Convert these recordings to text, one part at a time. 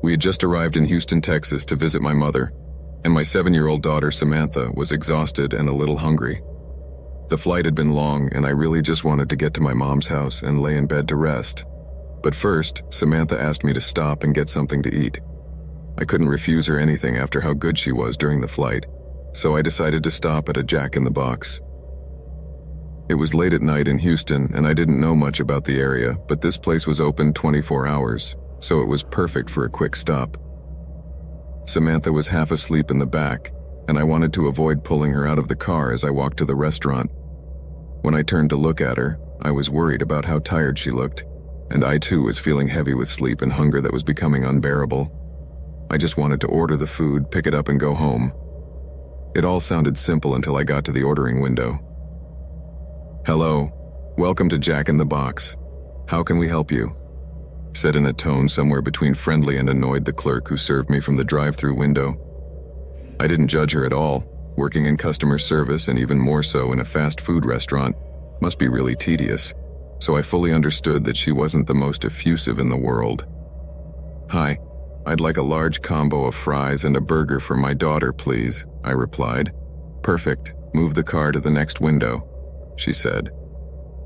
We had just arrived in Houston, Texas to visit my mother, and my 7-year-old daughter Samantha was exhausted and a little hungry. The flight had been long, and I really just wanted to get to my mom's house and lay in bed to rest. But first, Samantha asked me to stop and get something to eat. I couldn't refuse her anything after how good she was during the flight, so I decided to stop at a Jack in the Box. It was late at night in Houston, and I didn't know much about the area, but this place was open 24 hours, so it was perfect for a quick stop. Samantha was half asleep in the back, and I wanted to avoid pulling her out of the car as I walked to the restaurant. When I turned to look at her, I was worried about how tired she looked, and I too was feeling heavy with sleep and hunger that was becoming unbearable. I just wanted to order the food, pick it up, and go home. It all sounded simple until I got to the ordering window. "Hello, welcome to Jack in the Box. How can we help you?" said in a tone somewhere between friendly and annoyed the clerk who served me from the drive-through window. I didn't judge her at all. Working in customer service, and even more so in a fast food restaurant, must be really tedious, so I fully understood that she wasn't the most effusive in the world. "Hi, I'd like a large combo of fries and a burger for my daughter, please," I replied. "Perfect, move the car to the next window," she said.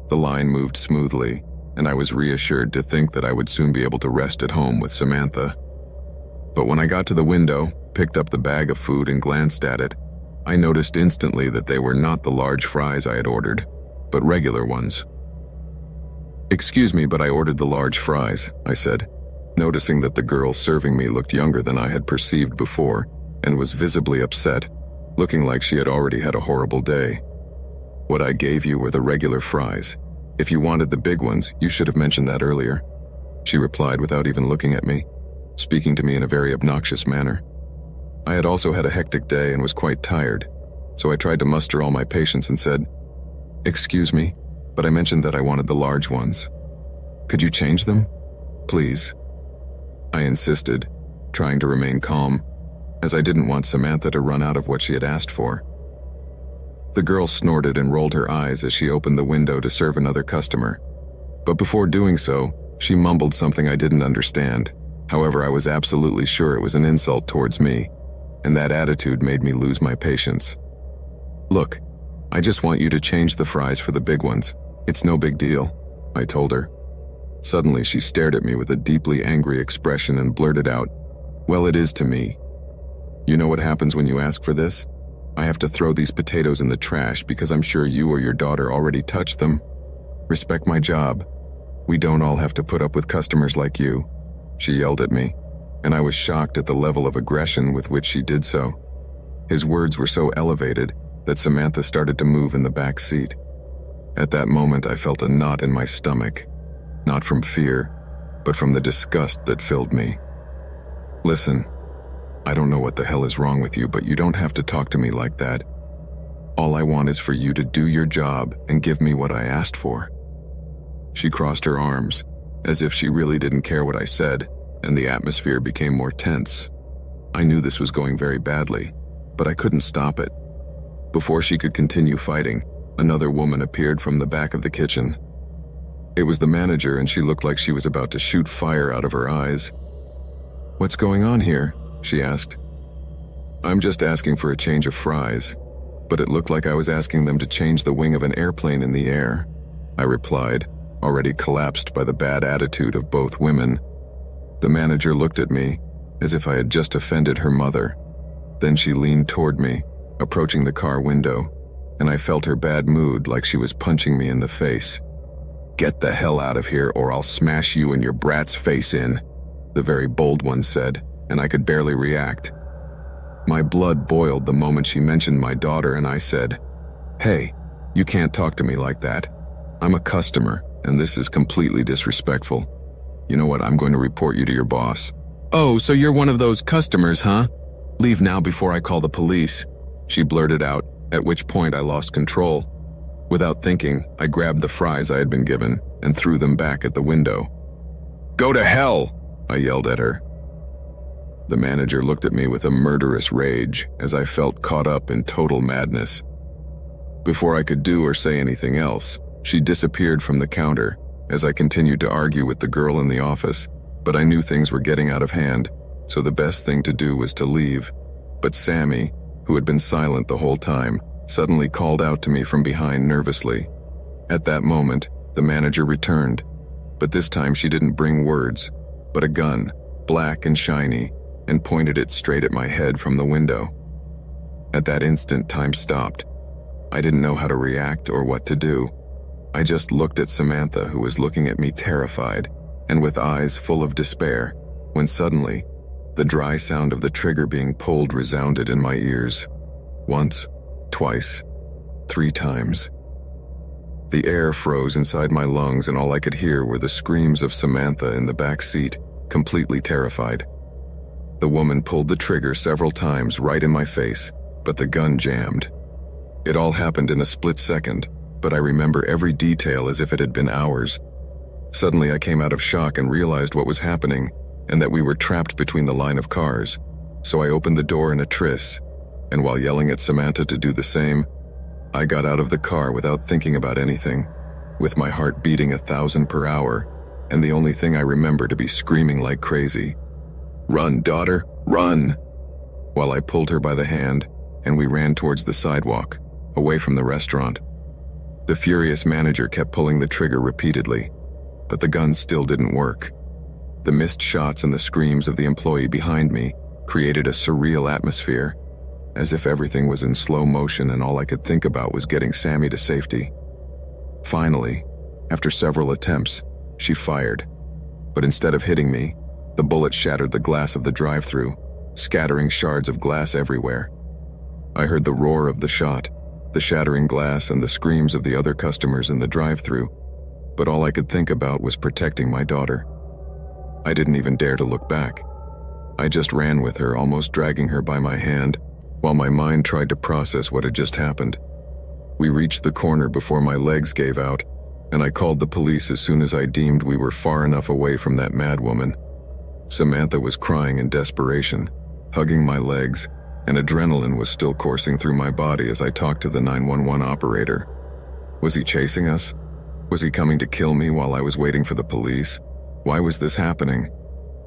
The line moved smoothly, and I was reassured to think that I would soon be able to rest at home with Samantha. But when I got to the window, picked up the bag of food and glanced at it, I noticed instantly that they were not the large fries I had ordered, but regular ones. "Excuse me, but I ordered the large fries," I said, noticing that the girl serving me looked younger than I had perceived before and was visibly upset, looking like she had already had a horrible day. "What I gave you were the regular fries. If you wanted the big ones, you should have mentioned that earlier," she replied without even looking at me, speaking to me in a very obnoxious manner. I had also had a hectic day and was quite tired, so I tried to muster all my patience and said, "Excuse me, but I mentioned that I wanted the large ones. Could you change them? Please?" I insisted, trying to remain calm, as I didn't want Samantha to run out of what she had asked for. The girl snorted and rolled her eyes as she opened the window to serve another customer. But before doing so, she mumbled something I didn't understand. However, I was absolutely sure it was an insult towards me, and that attitude made me lose my patience. "Look, I just want you to change the fries for the big ones. It's no big deal," I told her. Suddenly, she stared at me with a deeply angry expression and blurted out, "Well, it is to me. You know what happens when you ask for this? I have to throw these potatoes in the trash because I'm sure you or your daughter already touched them. Respect my job. We don't all have to put up with customers like you," she yelled at me, and I was shocked at the level of aggression with which she did so. His words were so elevated that Samantha started to move in the back seat. At that moment, I felt a knot in my stomach, not from fear, but from the disgust that filled me. "Listen, I don't know what the hell is wrong with you, but you don't have to talk to me like that. All I want is for you to do your job and give me what I asked for." She crossed her arms, as if she really didn't care what I said, and the atmosphere became more tense. I knew this was going very badly, but I couldn't stop it. Before she could continue fighting, another woman appeared from the back of the kitchen. It was the manager, and she looked like she was about to shoot fire out of her eyes. "What's going on here?" she asked. "I'm just asking for a change of fries," but it looked like I was asking them to change the wing of an airplane in the air, I replied, already collapsed by the bad attitude of both women. The manager looked at me, as if I had just offended her mother. Then she leaned toward me, approaching the car window, and I felt her bad mood like she was punching me in the face. "Get the hell out of here or I'll smash you and your brat's face in," the very bold one said, and I could barely react. My blood boiled the moment she mentioned my daughter, and I said, "Hey, you can't talk to me like that. I'm a customer, and this is completely disrespectful. You know what, I'm going to report you to your boss." "Oh, so you're one of those customers, huh? Leave now before I call the police," she blurted out, at which point I lost control. Without thinking, I grabbed the fries I had been given and threw them back at the window. "Go to hell!" I yelled at her. The manager looked at me with a murderous rage as I felt caught up in total madness. Before I could do or say anything else, she disappeared from the counter as I continued to argue with the girl in the office, but I knew things were getting out of hand, so the best thing to do was to leave. But Sammy, who had been silent the whole time, suddenly called out to me from behind nervously. At that moment, the manager returned, but this time she didn't bring words, but a gun, black and shiny, and pointed it straight at my head from the window. At that instant, time stopped. I didn't know how to react or what to do. I just looked at Samantha, who was looking at me terrified and with eyes full of despair, when suddenly, the dry sound of the trigger being pulled resounded in my ears. Once, twice, 3 times. The air froze inside my lungs and all I could hear were the screams of Samantha in the back seat, completely terrified. The woman pulled the trigger several times right in my face, but the gun jammed. It all happened in a split second, but I remember every detail as if it had been hours. Suddenly I came out of shock and realized what was happening, and that we were trapped between the line of cars. So I opened the door in a tris, and while yelling at Samantha to do the same, I got out of the car without thinking about anything, with my heart beating 1,000 per hour, and the only thing I remember to be screaming like crazy. "Run, daughter, run!" While I pulled her by the hand, and we ran towards the sidewalk, away from the restaurant. The furious manager kept pulling the trigger repeatedly, but the gun still didn't work. The missed shots and the screams of the employee behind me created a surreal atmosphere, as if everything was in slow motion and all I could think about was getting Sammy to safety. Finally, after several attempts, she fired, but instead of hitting me, the bullet shattered the glass of the drive-thru, scattering shards of glass everywhere. I heard the roar of the shot, the shattering glass, and the screams of the other customers in the drive-thru, but all I could think about was protecting my daughter. I didn't even dare to look back. I just ran with her, almost dragging her by my hand, while my mind tried to process what had just happened. We reached the corner before my legs gave out, and I called the police as soon as I deemed we were far enough away from that mad woman. Samantha was crying in desperation, hugging my legs, and adrenaline was still coursing through my body as I talked to the 911 operator. Was he chasing us? Was he coming to kill me while I was waiting for the police? Why was this happening?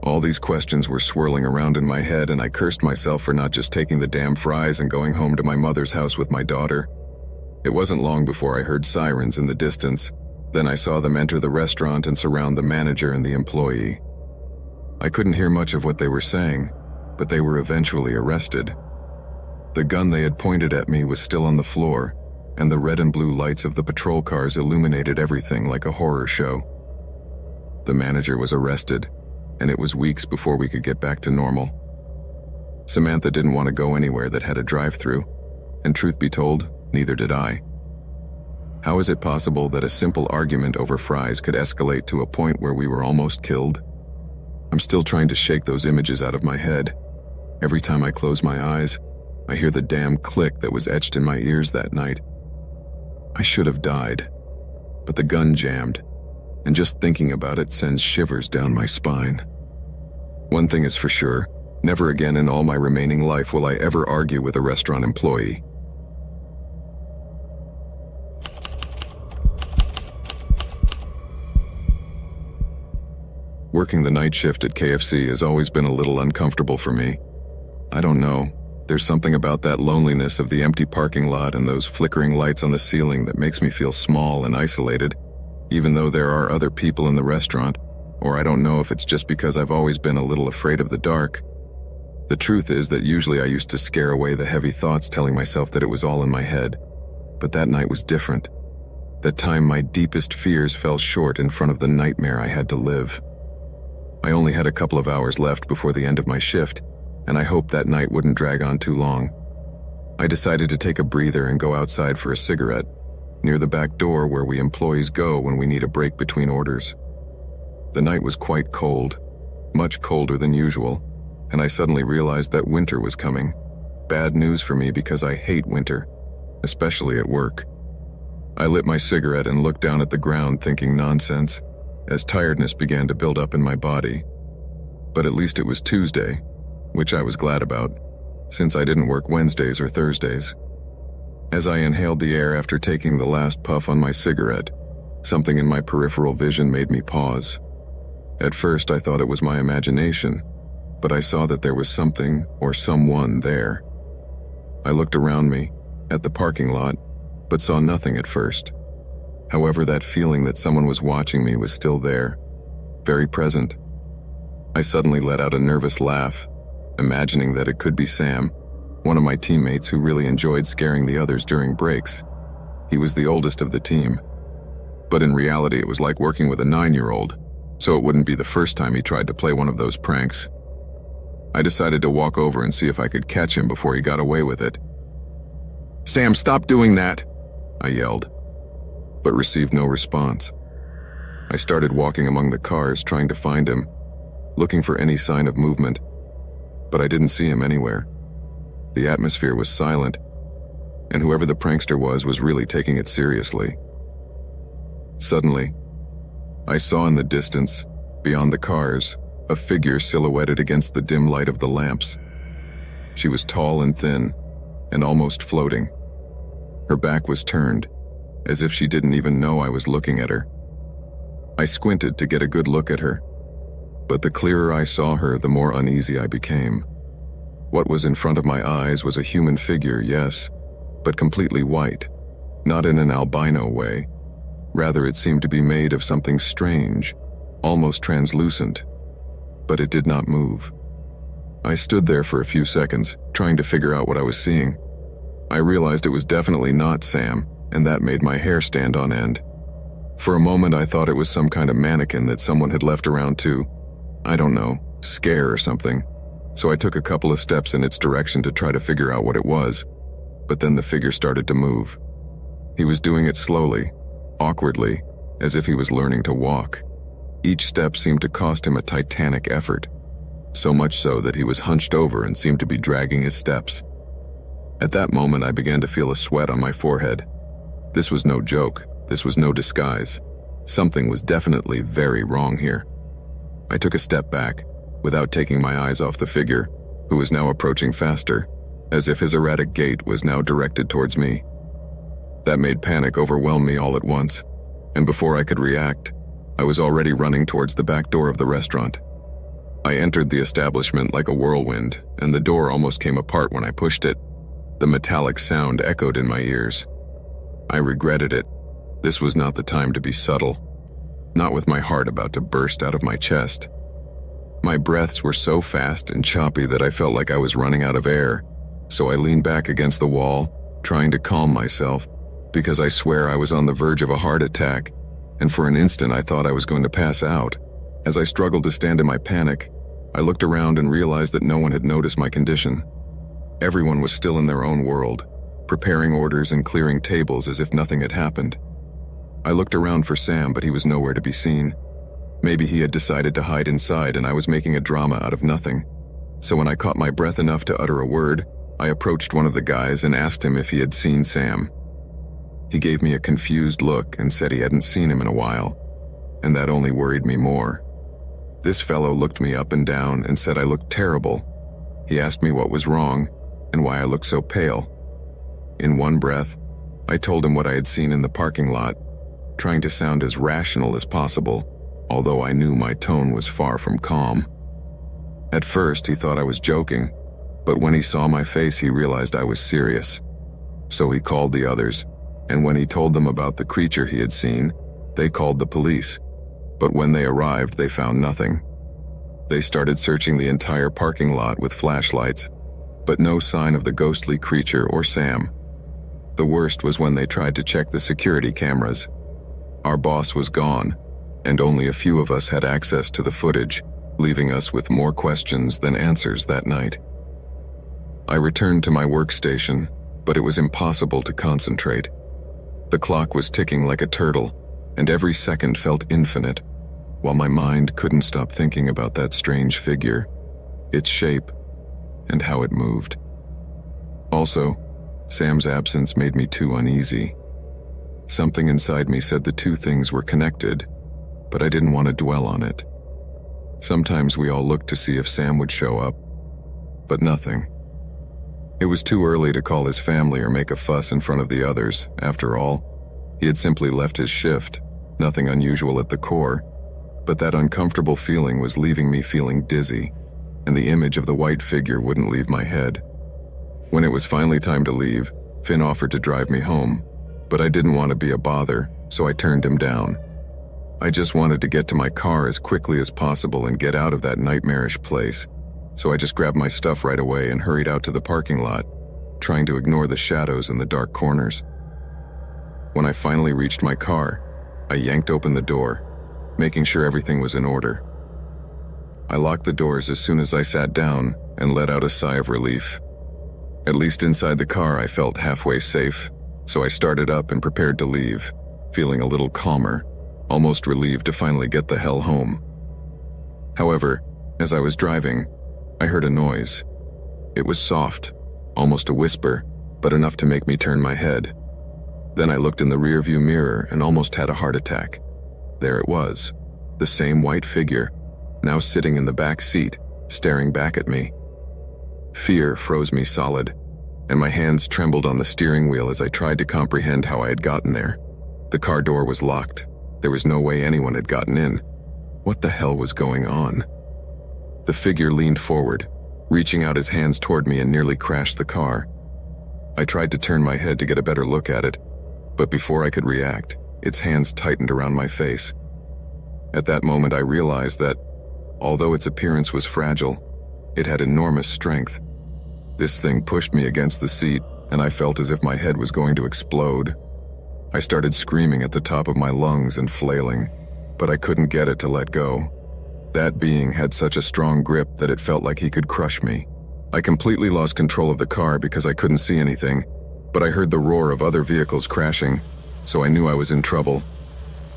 All these questions were swirling around in my head, and I cursed myself for not just taking the damn fries and going home to my mother's house with my daughter. It wasn't long before I heard sirens in the distance. Then I saw them enter the restaurant and surround the manager and the employee. I couldn't hear much of what they were saying, but they were eventually arrested. The gun they had pointed at me was still on the floor, and the red and blue lights of the patrol cars illuminated everything like a horror show. The manager was arrested, and it was weeks before we could get back to normal. Samantha didn't want to go anywhere that had a drive-thru, and truth be told, neither did I. How is it possible that a simple argument over fries could escalate to a point where we were almost killed? I'm still trying to shake those images out of my head. Every time I close my eyes, I hear the damn click that was etched in my ears that night. I should have died, but the gun jammed, and just thinking about it sends shivers down my spine. One thing is for sure, never again in all my remaining life will I ever argue with a restaurant employee. Working the night shift at KFC has always been a little uncomfortable for me. I don't know, there's something about that loneliness of the empty parking lot and those flickering lights on the ceiling that makes me feel small and isolated, even though there are other people in the restaurant, or I don't know if it's just because I've always been a little afraid of the dark. The truth is that usually I used to scare away the heavy thoughts telling myself that it was all in my head, but that night was different. That time my deepest fears fell short in front of the nightmare I had to live. I only had a couple of hours left before the end of my shift, and I hoped that night wouldn't drag on too long. I decided to take a breather and go outside for a cigarette, near the back door where we employees go when we need a break between orders. The night was quite cold, much colder than usual, and I suddenly realized that winter was coming. Bad news for me because I hate winter, especially at work. I lit my cigarette and looked down at the ground thinking nonsense, as tiredness began to build up in my body. But at least it was Tuesday, which I was glad about, since I didn't work Wednesdays or Thursdays. As I inhaled the air after taking the last puff on my cigarette, something in my peripheral vision made me pause. At first I thought it was my imagination, but I saw that there was something or someone there. I looked around me, at the parking lot, but saw nothing at first. However, that feeling that someone was watching me was still there, very present. I suddenly let out a nervous laugh, imagining that it could be Sam, one of my teammates who really enjoyed scaring the others during breaks. He was the oldest of the team. But in reality, it was like working with a 9-year-old, so it wouldn't be the first time he tried to play one of those pranks. I decided to walk over and see if I could catch him before he got away with it. "Sam, stop doing that!" I yelled, but received no response. I started walking among the cars, trying to find him, looking for any sign of movement, but I didn't see him anywhere. The atmosphere was silent, and whoever the prankster was really taking it seriously. Suddenly, I saw in the distance, beyond the cars, a figure silhouetted against the dim light of the lamps. She was tall and thin, and almost floating. Her back was turned, as if she didn't even know I was looking at her. I squinted to get a good look at her, but the clearer I saw her, the more uneasy I became. What was in front of my eyes was a human figure, yes, but completely white, not in an albino way. Rather, it seemed to be made of something strange, almost translucent, but it did not move. I stood there for a few seconds, trying to figure out what I was seeing. I realized it was definitely not Sam, and that made my hair stand on end. For a moment, I thought it was some kind of mannequin that someone had left around to, I don't know, scare or something. So I took a couple of steps in its direction to try to figure out what it was, but then the figure started to move. He was doing it slowly, awkwardly, as if he was learning to walk. Each step seemed to cost him a titanic effort, so much so that he was hunched over and seemed to be dragging his steps. At that moment, I began to feel a sweat on my forehead. This was no joke. This was no disguise. Something was definitely very wrong here. I took a step back, without taking my eyes off the figure, who was now approaching faster, as if his erratic gait was now directed towards me. That made panic overwhelm me all at once, and before I could react, I was already running towards the back door of the restaurant. I entered the establishment like a whirlwind, and the door almost came apart when I pushed it. The metallic sound echoed in my ears. I regretted it. This was not the time to be subtle, not with my heart about to burst out of my chest. My breaths were so fast and choppy that I felt like I was running out of air, so I leaned back against the wall, trying to calm myself, because I swear I was on the verge of a heart attack, and for an instant I thought I was going to pass out. As I struggled to stand in my panic, I looked around and realized that no one had noticed my condition. Everyone was still in their own world, preparing orders and clearing tables as if nothing had happened. I looked around for Sam, but he was nowhere to be seen. Maybe he had decided to hide inside and I was making a drama out of nothing. So when I caught my breath enough to utter a word, I approached one of the guys and asked him if he had seen Sam. He gave me a confused look and said he hadn't seen him in a while, and that only worried me more. This fellow looked me up and down and said I looked terrible. He asked me what was wrong and why I looked so pale. In one breath, I told him what I had seen in the parking lot, trying to sound as rational as possible, although I knew my tone was far from calm. At first, he thought I was joking, but when he saw my face, he realized I was serious. So he called the others, and when he told them about the creature he had seen, they called the police. But when they arrived, they found nothing. They started searching the entire parking lot with flashlights, but no sign of the ghostly creature or Sam. The worst was when they tried to check the security cameras. Our boss was gone, and only a few of us had access to the footage, leaving us with more questions than answers that night. I returned to my workstation, but it was impossible to concentrate. The clock was ticking like a turtle, and every second felt infinite, while my mind couldn't stop thinking about that strange figure, its shape, and how it moved. Also, Sam's absence made me too uneasy. Something inside me said the two things were connected, but I didn't want to dwell on it. Sometimes we all looked to see if Sam would show up, but nothing. It was too early to call his family or make a fuss in front of the others. After all, he had simply left his shift, nothing unusual at the core, but that uncomfortable feeling was leaving me feeling dizzy. and the image of the white figure wouldn't leave my head. When it was finally time to leave, Finn offered to drive me home, but I didn't want to be a bother, so I turned him down. I just wanted to get to my car as quickly as possible and get out of that nightmarish place, so I just grabbed my stuff right away and hurried out to the parking lot, trying to ignore the shadows in the dark corners. When I finally reached my car, I yanked open the door, making sure everything was in order. I locked the doors as soon as I sat down and let out a sigh of relief. At least inside the car I felt halfway safe, so I started up and prepared to leave, feeling a little calmer, almost relieved to finally get the hell home. However, as I was driving, I heard a noise. It was soft, almost a whisper, but enough to make me turn my head. Then I looked in the rearview mirror and almost had a heart attack. There it was, the same white figure, now sitting in the back seat, staring back at me. Fear froze me solid, and my hands trembled on the steering wheel as I tried to comprehend how I had gotten there. The car door was locked. There was no way anyone had gotten in. What the hell was going on? The figure leaned forward, reaching out his hands toward me and nearly crashed the car. I tried to turn my head to get a better look at it, but before I could react, its hands tightened around my face. At that moment I realized that, although its appearance was fragile, it had enormous strength. This thing pushed me against the seat, and I felt as if my head was going to explode. I started screaming at the top of my lungs and flailing, but I couldn't get it to let go. That being had such a strong grip that it felt like he could crush me. I completely lost control of the car because I couldn't see anything, but I heard the roar of other vehicles crashing, so I knew I was in trouble.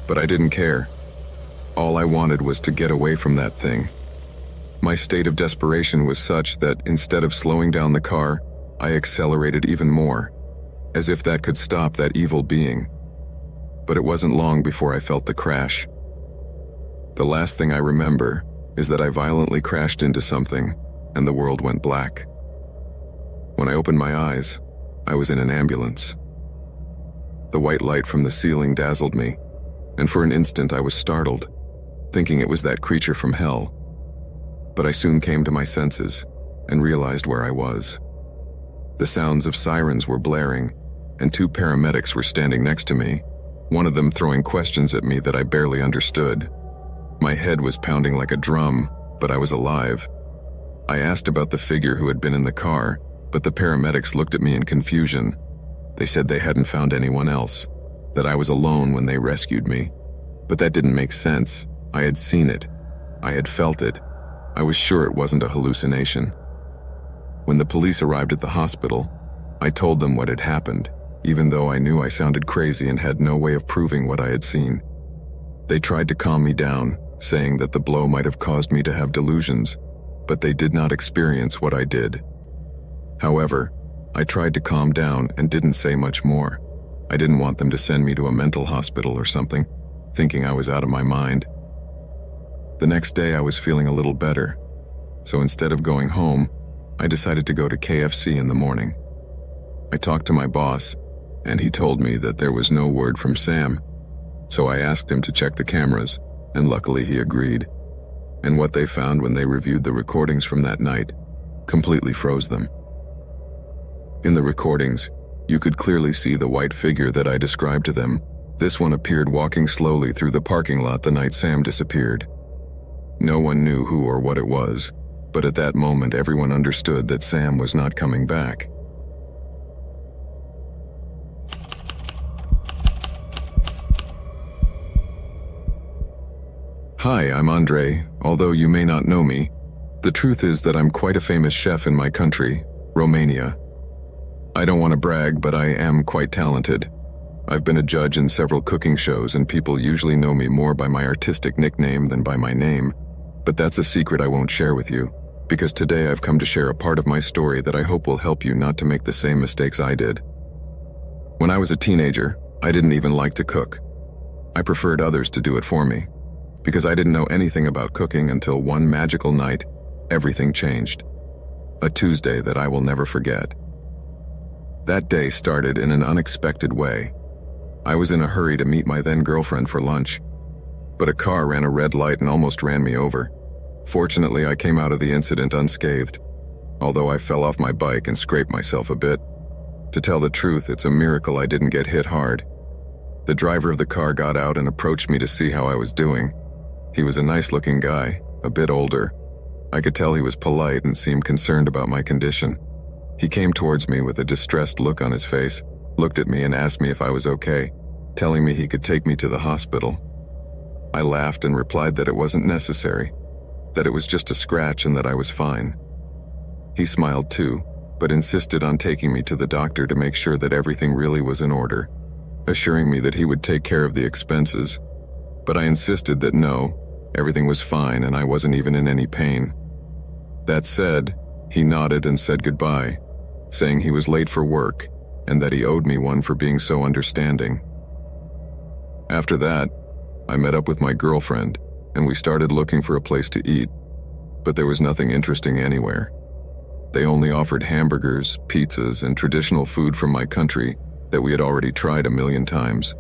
But I didn't care. All I wanted was to get away from that thing. My state of desperation was such that instead of slowing down the car, I accelerated even more, as if that could stop that evil being. But it wasn't long before I felt the crash. The last thing I remember is that I violently crashed into something, and the world went black. When I opened my eyes, I was in an ambulance. The white light from the ceiling dazzled me, and for an instant I was startled, thinking it was that creature from hell. But I soon came to my senses and realized where I was. The sounds of sirens were blaring, and two paramedics were standing next to me, one of them throwing questions at me that I barely understood. My head was pounding like a drum, but I was alive. I asked about the figure who had been in the car, but the paramedics looked at me in confusion. They said they hadn't found anyone else, that I was alone when they rescued me. But that didn't make sense. I had seen it. I had felt it. I was sure it wasn't a hallucination. When the police arrived at the hospital, I told them what had happened, even though I knew I sounded crazy and had no way of proving what I had seen. They tried to calm me down, saying that the blow might have caused me to have delusions, but they did not experience what I did. However, I tried to calm down and didn't say much more. I didn't want them to send me to a mental hospital or something, thinking I was out of my mind. The next day I was feeling a little better, so instead of going home, I decided to go to KFC in the morning. I talked to my boss, and he told me that there was no word from Sam, so I asked him to check the cameras, and luckily he agreed. And what they found when they reviewed the recordings from that night completely froze them. In the recordings, you could clearly see the white figure that I described to them. This one appeared walking slowly through the parking lot the night Sam disappeared. No one knew who or what it was, but at that moment everyone understood that Sam was not coming back. Hi, I'm Andre. Although you may not know me, the truth is that I'm quite a famous chef in my country, Romania. I don't want to brag, but I am quite talented. I've been a judge in several cooking shows, and people usually know me more by my artistic nickname than by my name. But that's a secret I won't share with you, because today I've come to share a part of my story that I hope will help you not to make the same mistakes I did. When I was a teenager, I didn't even like to cook. I preferred others to do it for me, because I didn't know anything about cooking until one magical night, everything changed. A Tuesday that I will never forget. That day started in an unexpected way. I was in a hurry to meet my then-girlfriend for lunch, but a car ran a red light and almost ran me over. Fortunately, I came out of the incident unscathed, although I fell off my bike and scraped myself a bit. To tell the truth, it's a miracle I didn't get hit hard. The driver of the car got out and approached me to see how I was doing. He was a nice-looking guy, a bit older. I could tell he was polite and seemed concerned about my condition. He came towards me with a distressed look on his face, looked at me and asked me if I was okay, telling me he could take me to the hospital. I laughed and replied that it wasn't necessary, that it was just a scratch and that I was fine. He smiled too, but insisted on taking me to the doctor to make sure that everything really was in order, assuring me that he would take care of the expenses. But I insisted that no, everything was fine and I wasn't even in any pain. That said, he nodded and said goodbye, saying he was late for work and that he owed me one for being so understanding. After that, I met up with my girlfriend and we started looking for a place to eat, but there was nothing interesting anywhere. They only offered hamburgers, pizzas, and traditional food from my country that we had already tried a million times.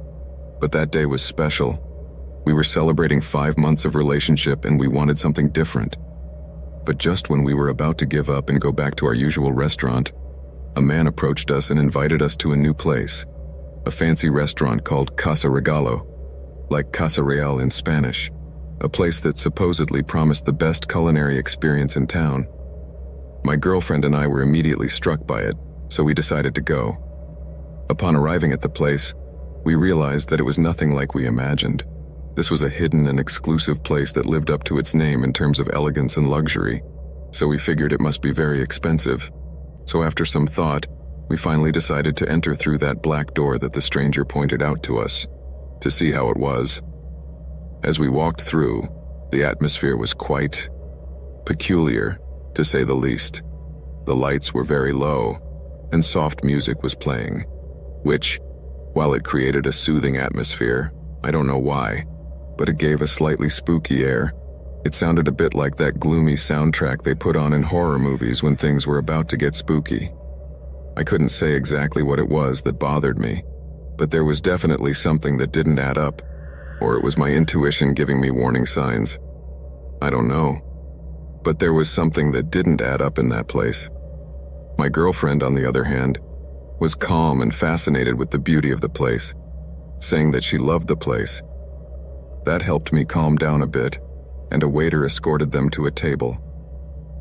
But that day was special. We were celebrating 5 months of relationship and we wanted something different. But just when we were about to give up and go back to our usual restaurant, a man approached us and invited us to a new place, a fancy restaurant called Casa Regalo, like Casa Real in Spanish, a place that supposedly promised the best culinary experience in town. My girlfriend and I were immediately struck by it, so we decided to go. Upon arriving at the place, we realized that it was nothing like we imagined. This was a hidden and exclusive place that lived up to its name in terms of elegance and luxury, so we figured it must be very expensive. So after some thought, we finally decided to enter through that black door that the stranger pointed out to us, to see how it was. As we walked through, the atmosphere was quite peculiar, to say the least. The lights were very low, and soft music was playing, which, while it created a soothing atmosphere, I don't know why, but it gave a slightly spooky air. It sounded a bit like that gloomy soundtrack they put on in horror movies when things were about to get spooky. I couldn't say exactly what it was that bothered me, but there was definitely something that didn't add up, or it was my intuition giving me warning signs. I don't know. But there was something that didn't add up in that place. My girlfriend, on the other hand, was calm and fascinated with the beauty of the place, saying that she loved the place. That helped me calm down a bit, and a waiter escorted them to a table.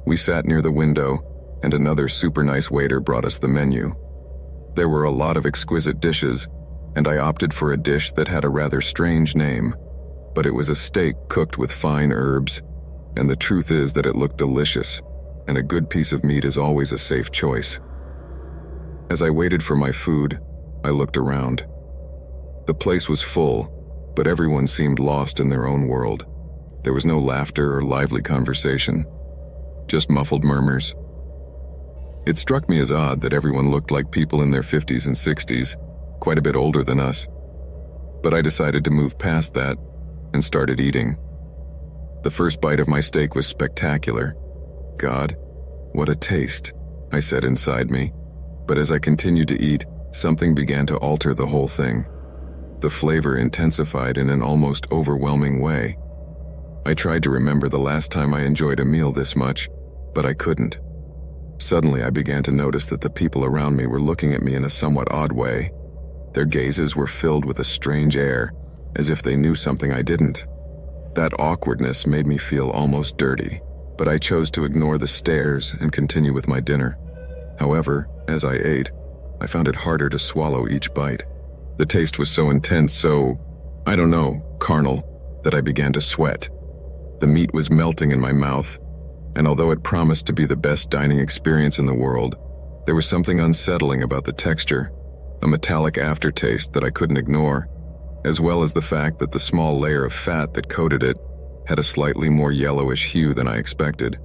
We sat near the window, and another super nice waiter brought us the menu. There were a lot of exquisite dishes, and I opted for a dish that had a rather strange name, but it was a steak cooked with fine herbs, and the truth is that it looked delicious, and a good piece of meat is always a safe choice. As I waited for my food, I looked around. The place was full, but everyone seemed lost in their own world. There was no laughter or lively conversation, just muffled murmurs. It struck me as odd that everyone looked like people in their 50s and 60s, quite a bit older than us. But I decided to move past that and started eating. The first bite of my steak was spectacular. God, what a taste, I said inside me. But as I continued to eat, something began to alter the whole thing. The flavor intensified in an almost overwhelming way. I tried to remember the last time I enjoyed a meal this much, but I couldn't. Suddenly I began to notice that the people around me were looking at me in a somewhat odd way. Their gazes were filled with a strange air, as if they knew something I didn't. That awkwardness made me feel almost dirty, but I chose to ignore the stares and continue with my dinner. However, as I ate, I found it harder to swallow each bite. The taste was so intense, carnal, that I began to sweat. The meat was melting in my mouth, and although it promised to be the best dining experience in the world, there was something unsettling about the texture, a metallic aftertaste that I couldn't ignore, as well as the fact that the small layer of fat that coated it had a slightly more yellowish hue than I expected.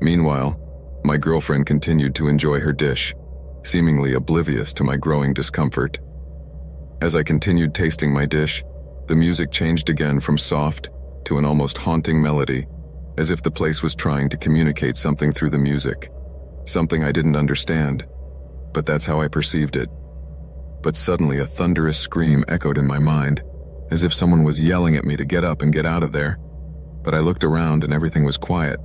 Meanwhile, my girlfriend continued to enjoy her dish, seemingly oblivious to my growing discomfort. As I continued tasting my dish, the music changed again from soft to an almost haunting melody, as if the place was trying to communicate something through the music, something I didn't understand, but that's how I perceived it. But suddenly a thunderous scream echoed in my mind, as if someone was yelling at me to get up and get out of there. but I looked around and everything was quiet,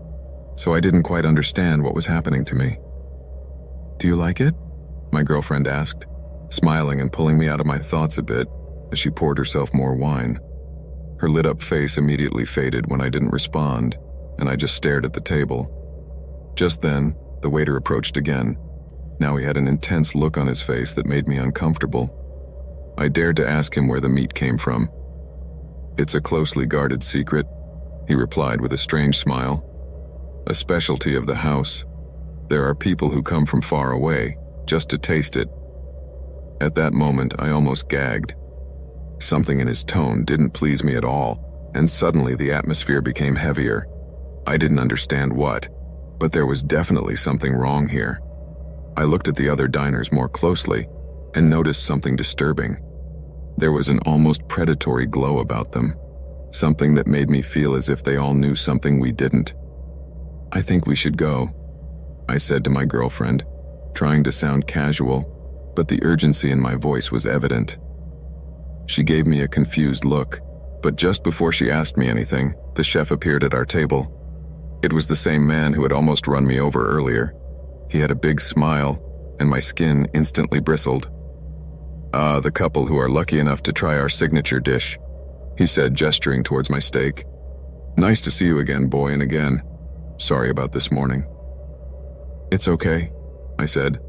so I didn't quite understand what was happening to me. "Do you like it?" my girlfriend asked, smiling and pulling me out of my thoughts a bit as she poured herself more wine. Her lit-up face immediately faded when I didn't respond, and I just stared at the table. Just then, the waiter approached again. Now he had an intense look on his face that made me uncomfortable. I dared to ask him where the meat came from. "It's a closely guarded secret," he replied with a strange smile. "A specialty of the house. There are people who come from far away, just to taste it." At that moment, I almost gagged. Something in his tone didn't please me at all, and suddenly the atmosphere became heavier. I didn't understand what, but there was definitely something wrong here. I looked at the other diners more closely and noticed something disturbing. There was an almost predatory glow about them, something that made me feel as if they all knew something we didn't. "I think we should go," I said to my girlfriend, trying to sound casual, but the urgency in my voice was evident. She gave me a confused look, but just before she asked me anything, the chef appeared at our table. It was the same man who had almost run me over earlier. He had a big smile, and my skin instantly bristled. "The couple who are lucky enough to try our signature dish," he said, gesturing towards my steak. "Nice to see you again, boy, and again. Sorry about this morning." "It's okay," I said,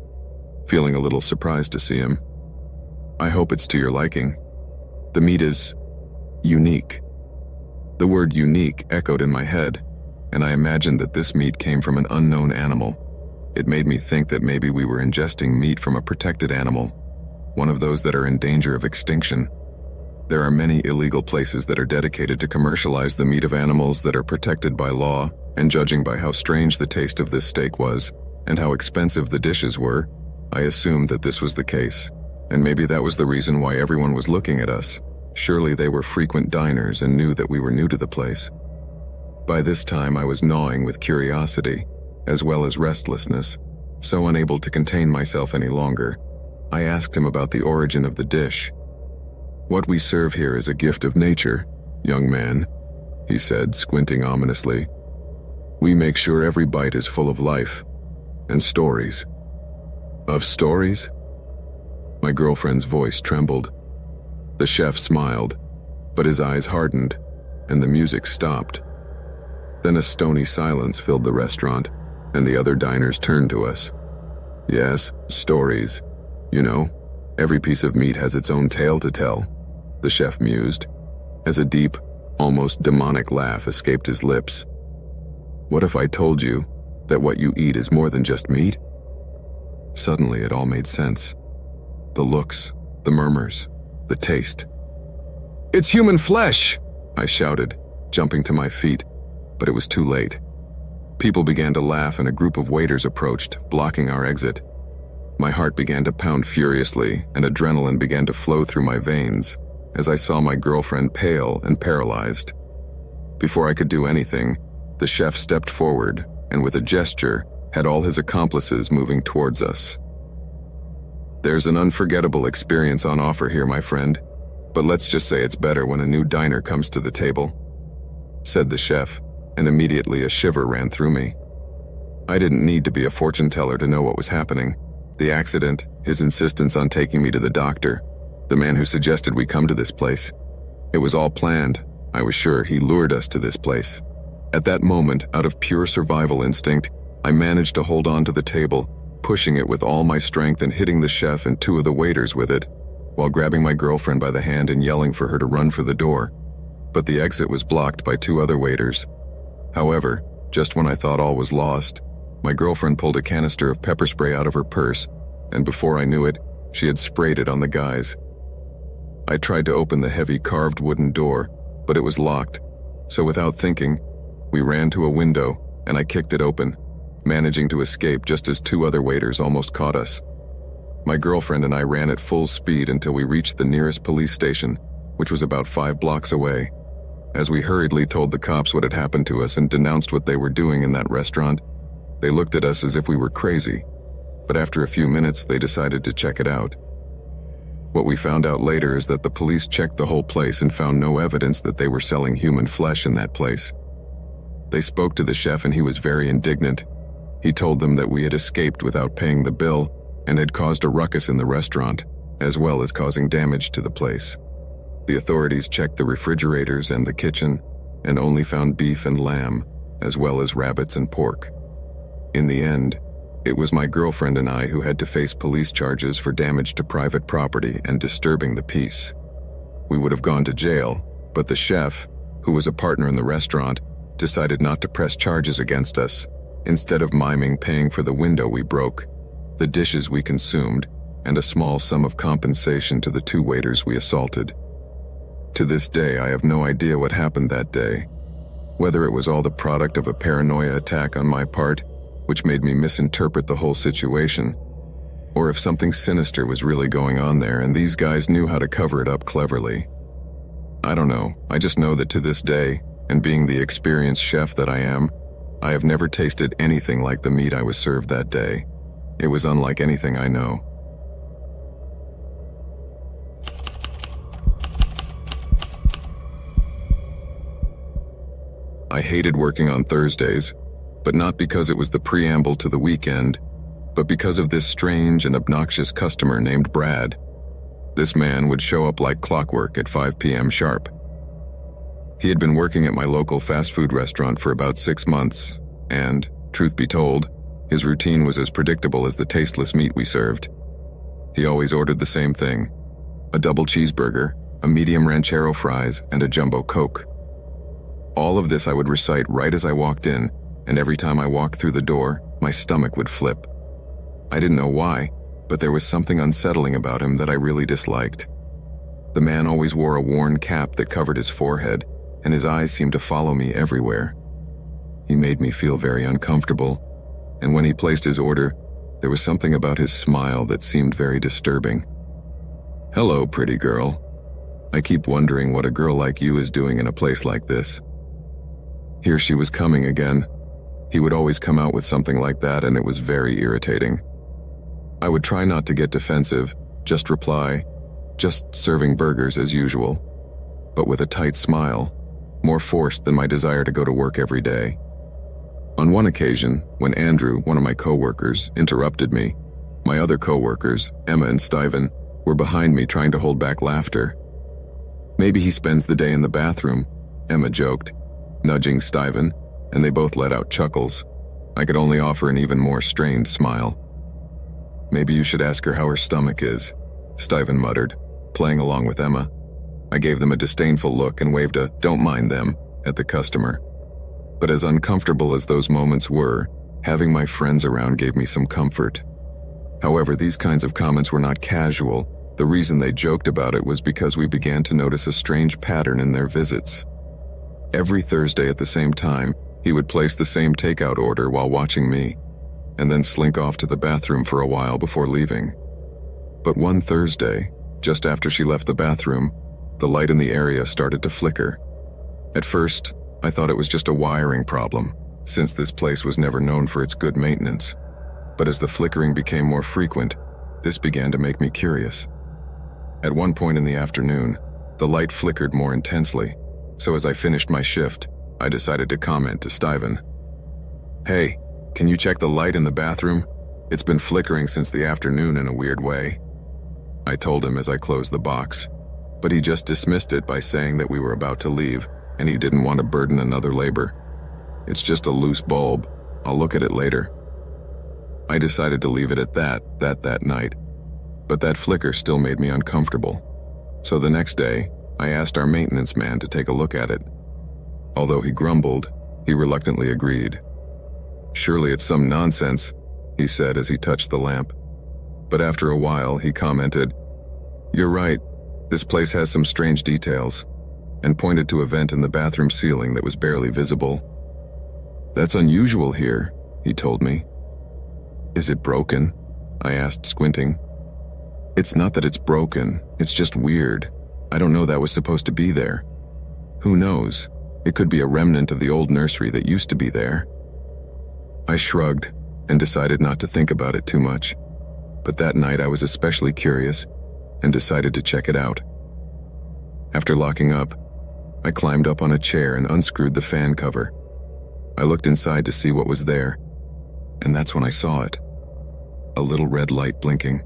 feeling a little surprised to see him. "I hope it's to your liking. The meat is unique." The word unique echoed in my head, and I imagined that this meat came from an unknown animal. It made me think that maybe we were ingesting meat from a protected animal, one of those that are in danger of extinction. There are many illegal places that are dedicated to commercialize the meat of animals that are protected by law, and judging by how strange the taste of this steak was, and how expensive the dishes were, I assumed that this was the case, and maybe that was the reason why everyone was looking at us. Surely they were frequent diners and knew that we were new to the place. By this time I was gnawing with curiosity, as well as restlessness, so unable to contain myself any longer. I asked him about the origin of the dish. "What we serve here is a gift of nature, young man," he said, squinting ominously. "We make sure every bite is full of life and stories." "Of stories?" My girlfriend's voice trembled. The chef smiled, but his eyes hardened, and the music stopped. Then a stony silence filled the restaurant, and the other diners turned to us. "Yes, stories. You know, every piece of meat has its own tale to tell," the chef mused, as a deep, almost demonic laugh escaped his lips. "What if I told you that what you eat is more than just meat?" Suddenly it all made sense. The looks, the murmurs, the taste. "It's human flesh!" I shouted, jumping to my feet, but it was too late. People began to laugh and a group of waiters approached, blocking our exit. My heart began to pound furiously and adrenaline began to flow through my veins as I saw my girlfriend pale and paralyzed. Before I could do anything, the chef stepped forward and with a gesture had all his accomplices moving towards us. "There's an unforgettable experience on offer here, my friend, but let's just say it's better when a new diner comes to the table," said the chef, and immediately a shiver ran through me. I didn't need to be a fortune teller to know what was happening. The accident, his insistence on taking me to the doctor, the man who suggested we come to this place. It was all planned. I was sure he lured us to this place. At that moment, out of pure survival instinct, I managed to hold on to the table, pushing it with all my strength and hitting the chef and two of the waiters with it, while grabbing my girlfriend by the hand and yelling for her to run for the door. But the exit was blocked by two other waiters. However, just when I thought all was lost, my girlfriend pulled a canister of pepper spray out of her purse, and before I knew it, she had sprayed it on the guys. I tried to open the heavy carved wooden door, but it was locked, so without thinking, we ran to a window and I kicked it open, managing to escape just as two other waiters almost caught us. My girlfriend and I ran at full speed until we reached the nearest police station, which was about 5 blocks away. As we hurriedly told the cops what had happened to us and denounced what they were doing in that restaurant, they looked at us as if we were crazy, but after a few minutes they decided to check it out. What we found out later is that the police checked the whole place and found no evidence that they were selling human flesh in that place. They spoke to the chef and he was very indignant. He told them that we had escaped without paying the bill and had caused a ruckus in the restaurant, as well as causing damage to the place. The authorities checked the refrigerators and the kitchen and only found beef and lamb, as well as rabbits and pork. In the end, it was my girlfriend and I who had to face police charges for damage to private property and disturbing the peace. We would have gone to jail, but the chef, who was a partner in the restaurant, decided not to press charges against us, instead of miming paying for the window we broke, the dishes we consumed, and a small sum of compensation to the 2 waiters we assaulted. To this day, I have no idea what happened that day. Whether it was all the product of a paranoia attack on my part, which made me misinterpret the whole situation, or if something sinister was really going on there and these guys knew how to cover it up cleverly. I don't know, I just know that to this day, and being the experienced chef that I am, I have never tasted anything like the meat I was served that day. It was unlike anything I know. I hated working on Thursdays, but not because it was the preamble to the weekend, but because of this strange and obnoxious customer named Brad. This man would show up like clockwork at 5 p.m. sharp. He had been working at my local fast food restaurant for about 6 months, and, truth be told, his routine was as predictable as the tasteless meat we served. He always ordered the same thing: a double cheeseburger, a medium ranchero fries, and a jumbo Coke. All of this I would recite right as I walked in, and every time I walked through the door, my stomach would flip. I didn't know why, but there was something unsettling about him that I really disliked. The man always wore a worn cap that covered his forehead, and his eyes seemed to follow me everywhere. He made me feel very uncomfortable, and when he placed his order, there was something about his smile that seemed very disturbing. "Hello, pretty girl. I keep wondering what a girl like you is doing in a place like this." Here she was coming again. He would always come out with something like that, and it was very irritating. I would try not to get defensive, just reply, "Just serving burgers as usual," but with a tight smile, more forced than my desire to go to work every day. On one occasion, when Andrew, one of my coworkers, interrupted me, my other coworkers, Emma and Steven, were behind me trying to hold back laughter. "Maybe he spends the day in the bathroom," Emma joked, nudging Steven, and they both let out chuckles. I could only offer an even more strained smile. "Maybe you should ask her how her stomach is," Steven muttered, playing along with Emma. I gave them a disdainful look and waved a "don't mind them" at the customer. But as uncomfortable as those moments were, having my friends around gave me some comfort. However, these kinds of comments were not casual. The reason they joked about it was because we began to notice a strange pattern in their visits. Every Thursday at the same time, he would place the same takeout order while watching me, and then slink off to the bathroom for a while before leaving. But one Thursday, just after she left the bathroom, the light in the area started to flicker. At first, I thought it was just a wiring problem, since this place was never known for its good maintenance. But as the flickering became more frequent, this began to make me curious. At one point in the afternoon, the light flickered more intensely, so as I finished my shift, I decided to comment to Steven. "Hey, can you check the light in the bathroom? It's been flickering since the afternoon in a weird way." I told him as I closed the box, but he just dismissed it by saying that we were about to leave and he didn't want to burden another labor. "It's just a loose bulb. I'll look at it later." I decided to leave it at that night, but that flicker still made me uncomfortable. So the next day, I asked our maintenance man to take a look at it. Although he grumbled, he reluctantly agreed. "Surely it's some nonsense," he said as he touched the lamp. But after a while, he commented, "You're right, this place has some strange details," and pointed to a vent in the bathroom ceiling that was barely visible. "That's unusual here," he told me. "Is it broken?" I asked, squinting. "It's not that it's broken, it's just weird. I don't know that was supposed to be there. Who knows? It could be a remnant of the old nursery that used to be there." I shrugged and decided not to think about it too much, but that night I was especially curious and decided to check it out. After locking up, I climbed up on a chair and unscrewed the fan cover. I looked inside to see what was there, and that's when I saw it. A little red light blinking.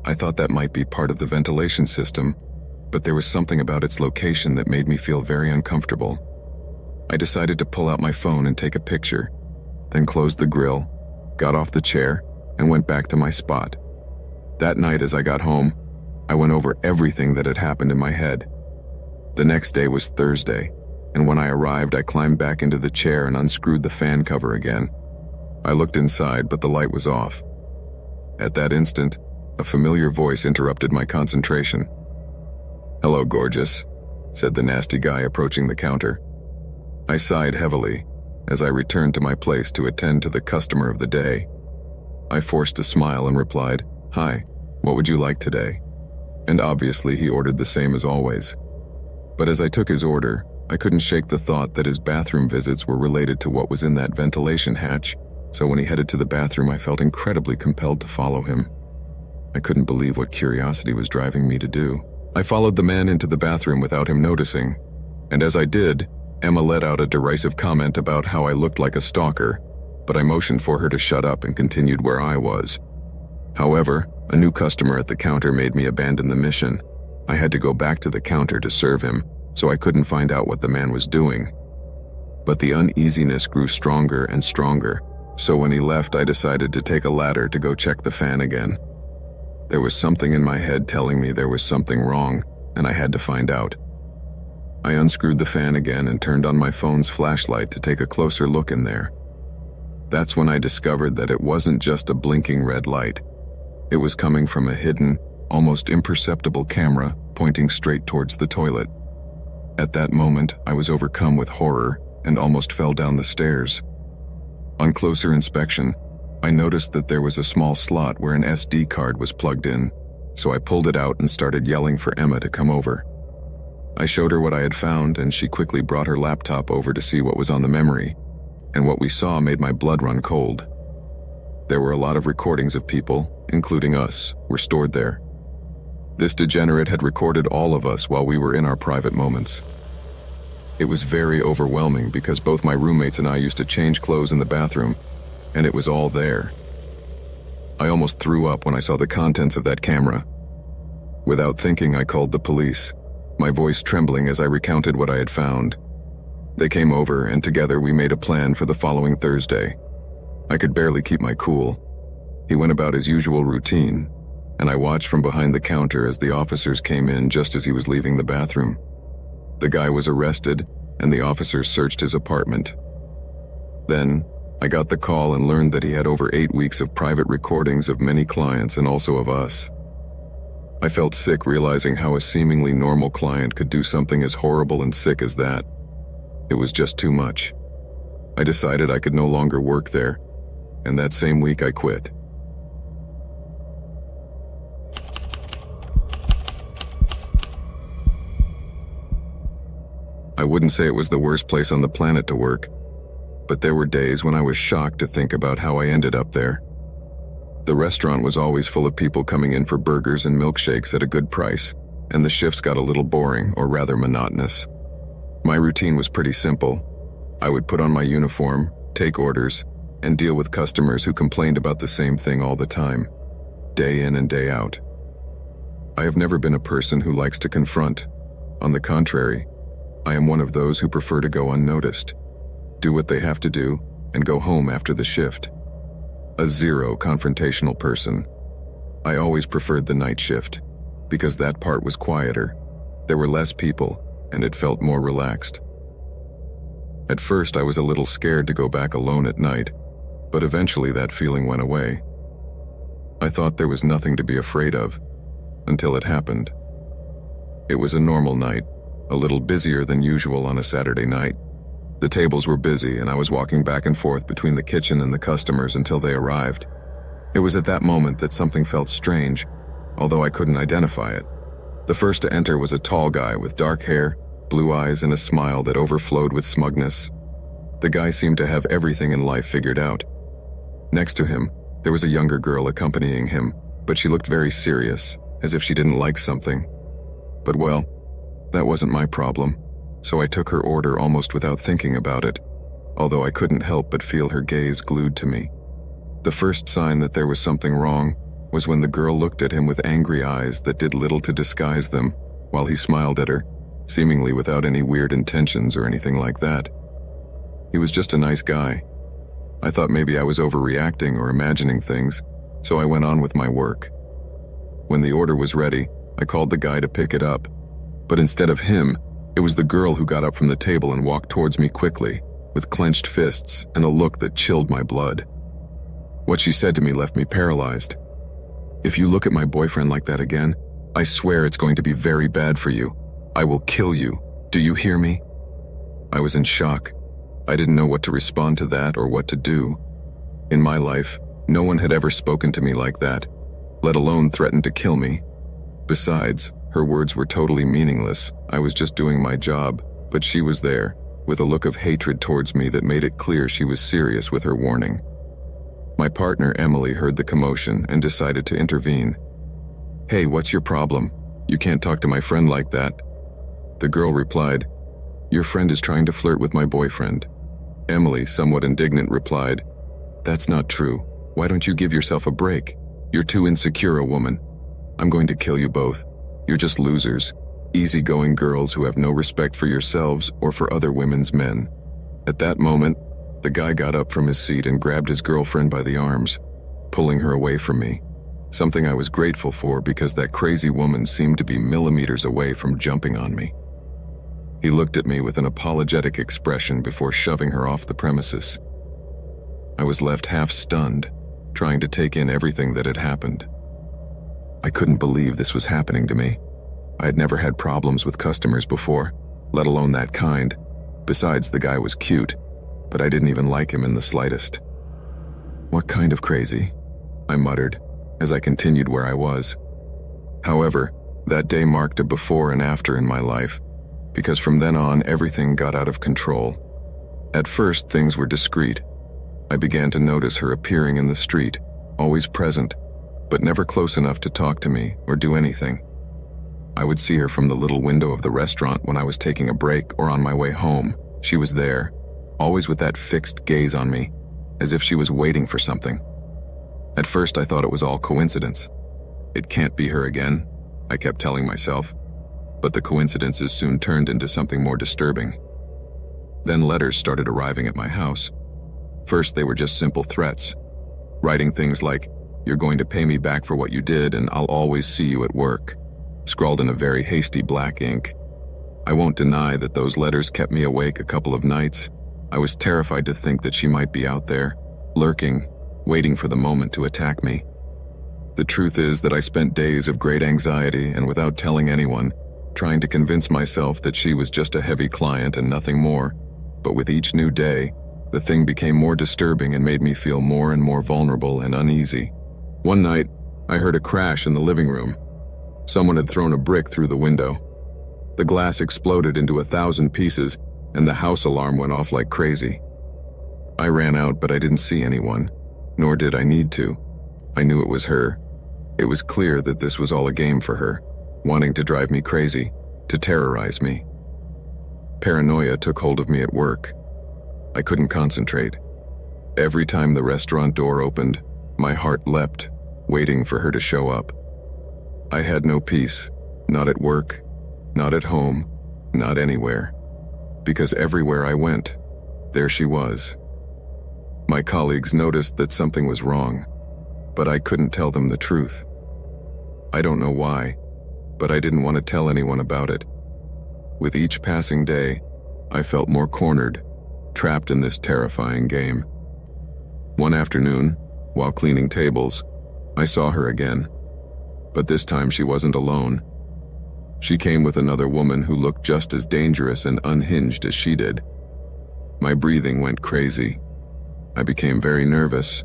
I thought that might be part of the ventilation system, but there was something about its location that made me feel very uncomfortable. I decided to pull out my phone and take a picture, then closed the grill, got off the chair, and went back to my spot. That night as I got home, I went over everything that had happened in my head. The next day was Thursday, and when I arrived, I climbed back into the chair and unscrewed the fan cover again. I looked inside, but the light was off. At that instant, a familiar voice interrupted my concentration. "Hello, gorgeous," said the nasty guy approaching the counter. I sighed heavily as I returned to my place to attend to the customer of the day. I forced a smile and replied, "Hi, what would you like today?" And obviously he ordered the same as always. But as I took his order, I couldn't shake the thought that his bathroom visits were related to what was in that ventilation hatch, so when he headed to the bathroom, I felt incredibly compelled to follow him. I couldn't believe what curiosity was driving me to do. I followed the man into the bathroom without him noticing, and as I did, Emma let out a derisive comment about how I looked like a stalker, but I motioned for her to shut up and continued where I was. However, a new customer at the counter made me abandon the mission. I had to go back to the counter to serve him, so I couldn't find out what the man was doing. But the uneasiness grew stronger and stronger, so when he left, I decided to take a ladder to go check the fan again. There was something in my head telling me there was something wrong, and I had to find out. I unscrewed the fan again and turned on my phone's flashlight to take a closer look in there. That's when I discovered that it wasn't just a blinking red light. It was coming from a hidden, almost imperceptible camera pointing straight towards the toilet. At that moment, I was overcome with horror and almost fell down the stairs. On closer inspection, I noticed that there was a small slot where an SD card was plugged in, so I pulled it out and started yelling for Emma to come over. I showed her what I had found, and she quickly brought her laptop over to see what was on the memory, and what we saw made my blood run cold. There were a lot of recordings of people, including us, were stored there. This degenerate had recorded all of us while we were in our private moments. It was very overwhelming because both my roommates and I used to change clothes in the bathroom, and it was all there. I almost threw up when I saw the contents of that camera. Without thinking, I called the police, my voice trembling as I recounted what I had found. They came over, and together we made a plan for the following Thursday. I could barely keep my cool. He went about his usual routine, and I watched from behind the counter as the officers came in just as he was leaving the bathroom. The guy was arrested, and the officers searched his apartment. Then, I got the call and learned that he had over 8 weeks of private recordings of many clients and also of us. I felt sick realizing how a seemingly normal client could do something as horrible and sick as that. It was just too much. I decided I could no longer work there, and that same week I quit. I wouldn't say it was the worst place on the planet to work, but there were days when I was shocked to think about how I ended up there. The restaurant was always full of people coming in for burgers and milkshakes at a good price, and the shifts got a little boring, or rather monotonous. My routine was pretty simple. I would put on my uniform, take orders, and deal with customers who complained about the same thing all the time, day in and day out. I have never been a person who likes to confront. On the contrary, I am one of those who prefer to go unnoticed, do what they have to do, and go home after the shift. A zero confrontational person. I always preferred the night shift, because that part was quieter. There were less people, and it felt more relaxed. At first, I was a little scared to go back alone at night, but eventually that feeling went away. I thought there was nothing to be afraid of, until it happened. It was a normal night, a little busier than usual on a Saturday night. The tables were busy, and I was walking back and forth between the kitchen and the customers until they arrived. It was at that moment that something felt strange, although I couldn't identify it. The first to enter was a tall guy with dark hair, blue eyes, and a smile that overflowed with smugness. The guy seemed to have everything in life figured out. Next to him, there was a younger girl accompanying him, but she looked very serious, as if she didn't like something. But well, that wasn't my problem, so I took her order almost without thinking about it, although I couldn't help but feel her gaze glued to me. The first sign that there was something wrong was when the girl looked at him with angry eyes that did little to disguise them, while he smiled at her, seemingly without any weird intentions or anything like that. He was just a nice guy. I thought maybe I was overreacting or imagining things, so I went on with my work. When the order was ready, I called the guy to pick it up, but instead of him, it was the girl who got up from the table and walked towards me quickly, with clenched fists and a look that chilled my blood. What she said to me left me paralyzed. "If you look at my boyfriend like that again, I swear it's going to be very bad for you. I will kill you. Do you hear me?" I was in shock. I didn't know what to respond to that or what to do. In my life, no one had ever spoken to me like that, let alone threatened to kill me. Besides, her words were totally meaningless. I was just doing my job, but she was there, with a look of hatred towards me that made it clear she was serious with her warning. My partner, Emily, heard the commotion and decided to intervene. "Hey, what's your problem? You can't talk to my friend like that." The girl replied, "Your friend is trying to flirt with my boyfriend." Emily, somewhat indignant, replied, "That's not true. Why don't you give yourself a break? You're too insecure a woman. I'm going to kill you both. You're just losers, easygoing girls who have no respect for yourselves or for other women's men." At that moment, the guy got up from his seat and grabbed his girlfriend by the arms, pulling her away from me, something I was grateful for because that crazy woman seemed to be millimeters away from jumping on me. He looked at me with an apologetic expression before shoving her off the premises. I was left half stunned, trying to take in everything that had happened. I couldn't believe this was happening to me. I had never had problems with customers before, let alone that kind. Besides, the guy was cute, but I didn't even like him in the slightest. "What kind of crazy?" I muttered, as I continued where I was. However, that day marked a before and after in my life, because from then on, everything got out of control. At first, things were discreet. I began to notice her appearing in the street, always present, but never close enough to talk to me or do anything. I would see her from the little window of the restaurant when I was taking a break or on my way home. She was there, always with that fixed gaze on me, as if she was waiting for something. At first, I thought it was all coincidence. It can't be her again, I kept telling myself. But the coincidences soon turned into something more disturbing. Then letters started arriving at my house. First, they were just simple threats, writing things like, "You're going to pay me back for what you did and I'll always see you at work," scrawled in a very hasty black ink. I won't deny that those letters kept me awake a couple of nights. I was terrified to think that she might be out there, lurking, waiting for the moment to attack me. The truth is that I spent days of great anxiety and without telling anyone, trying to convince myself that she was just a heavy client and nothing more. But with each new day, the thing became more disturbing and made me feel more and more vulnerable and uneasy. One night, I heard a crash in the living room. Someone had thrown a brick through the window. The glass exploded into 1,000 pieces, and the house alarm went off like crazy. I ran out, but I didn't see anyone, nor did I need to. I knew it was her. It was clear that this was all a game for her, wanting to drive me crazy, to terrorize me. Paranoia took hold of me at work. I couldn't concentrate. Every time the restaurant door opened, my heart leapt, waiting for her to show up. I had no peace, not at work, not at home, not anywhere. Because everywhere I went, there she was. My colleagues noticed that something was wrong, but I couldn't tell them the truth. I don't know why, but I didn't want to tell anyone about it. With each passing day, I felt more cornered, trapped in this terrifying game. One afternoon, while cleaning tables, I saw her again. But this time she wasn't alone. She came with another woman who looked just as dangerous and unhinged as she did. My breathing went crazy. I became very nervous,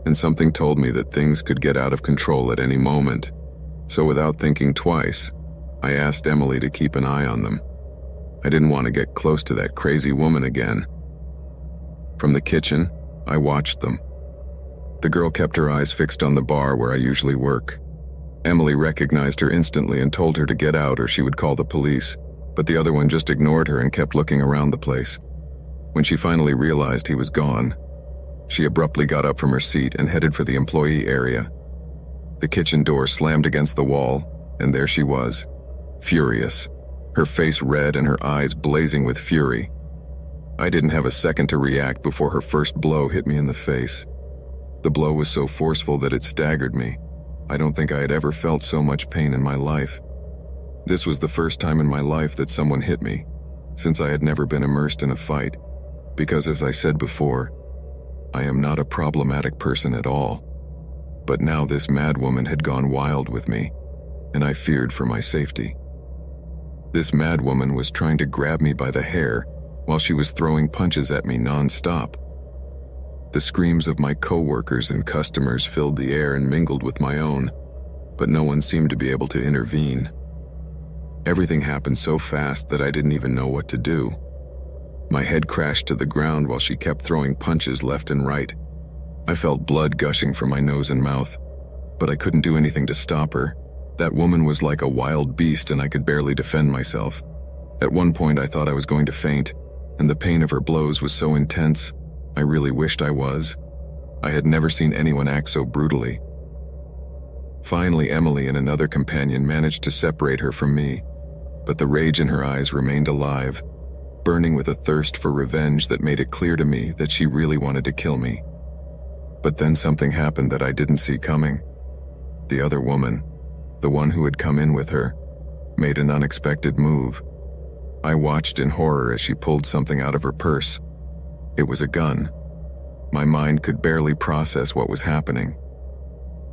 and something told me that things could get out of control at any moment. So without thinking twice, I asked Emily to keep an eye on them. I didn't want to get close to that crazy woman again. From the kitchen, I watched them. The girl kept her eyes fixed on the bar where I usually work. Emily recognized her instantly and told her to get out or she would call the police, but the other one just ignored her and kept looking around the place. When she finally realized he was gone, she abruptly got up from her seat and headed for the employee area. The kitchen door slammed against the wall, and there she was, furious, her face red and her eyes blazing with fury. I didn't have a second to react before her first blow hit me in the face. The blow was so forceful that it staggered me. I don't think I had ever felt so much pain in my life. This was the first time in my life that someone hit me, since I had never been immersed in a fight, because as I said before, I am not a problematic person at all. But now this mad woman had gone wild with me, and I feared for my safety. This mad woman was trying to grab me by the hair while she was throwing punches at me non-stop. The screams of my co-workers and customers filled the air and mingled with my own, but no one seemed to be able to intervene. Everything happened so fast that I didn't even know what to do. My head crashed to the ground while she kept throwing punches left and right. I felt blood gushing from my nose and mouth, but I couldn't do anything to stop her. That woman was like a wild beast and I could barely defend myself. At one point I thought I was going to faint, and the pain of her blows was so intense, I really wished I was. I had never seen anyone act so brutally. Finally, Emily and another companion managed to separate her from me, but the rage in her eyes remained alive, burning with a thirst for revenge that made it clear to me that she really wanted to kill me. But then something happened that I didn't see coming. The other woman, the one who had come in with her, made an unexpected move. I watched in horror as she pulled something out of her purse. It was a gun. My mind could barely process what was happening.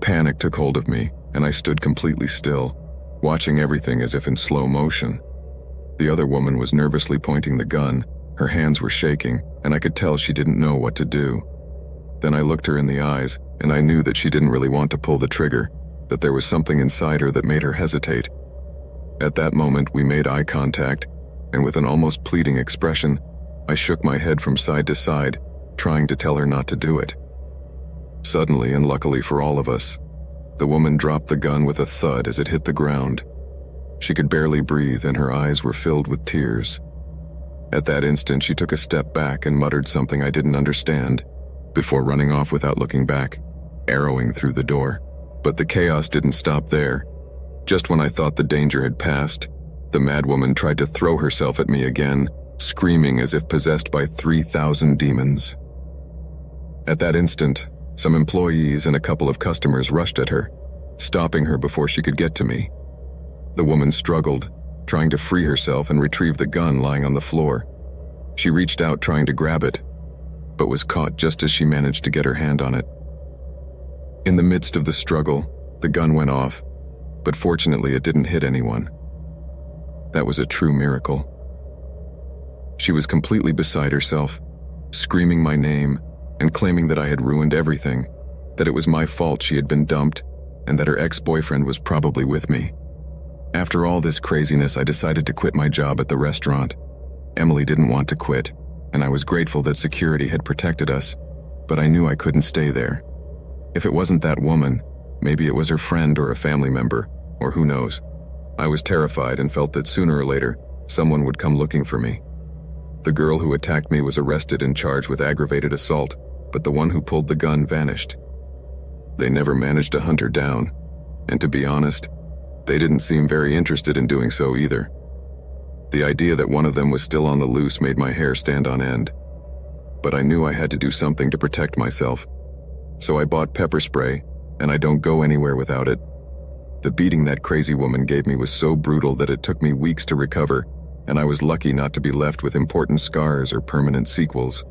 Panic took hold of me, and I stood completely still, watching everything as if in slow motion. The other woman was nervously pointing the gun, her hands were shaking, and I could tell she didn't know what to do. Then I looked her in the eyes, and I knew that she didn't really want to pull the trigger, that there was something inside her that made her hesitate. At that moment, we made eye contact, and with an almost pleading expression, I shook my head from side to side, trying to tell her not to do it. Suddenly, and luckily for all of us, the woman dropped the gun with a thud as it hit the ground. She could barely breathe and her eyes were filled with tears. At that instant, she took a step back and muttered something I didn't understand, before running off without looking back, arrowing through the door. But the chaos didn't stop there. Just when I thought the danger had passed, the mad woman tried to throw herself at me again, screaming as if possessed by 3,000 demons. At that instant, some employees and a couple of customers rushed at her, stopping her before she could get to me. The woman struggled, trying to free herself and retrieve the gun lying on the floor. She reached out trying to grab it, but was caught just as she managed to get her hand on it. In the midst of the struggle, the gun went off, but fortunately it didn't hit anyone. That was a true miracle. She was completely beside herself, screaming my name and claiming that I had ruined everything, that it was my fault she had been dumped, and that her ex-boyfriend was probably with me. After all this craziness, I decided to quit my job at the restaurant. Emily didn't want to quit, and I was grateful that security had protected us, but I knew I couldn't stay there. If it wasn't that woman, maybe it was her friend or a family member, or who knows. I was terrified and felt that sooner or later, someone would come looking for me. The girl who attacked me was arrested and charged with aggravated assault, but the one who pulled the gun vanished. They never managed to hunt her down, and to be honest, they didn't seem very interested in doing so either. The idea that one of them was still on the loose made my hair stand on end. But I knew I had to do something to protect myself, so I bought pepper spray, and I don't go anywhere without it. The beating that crazy woman gave me was so brutal that it took me weeks to recover, and I was lucky not to be left with important scars or permanent sequels.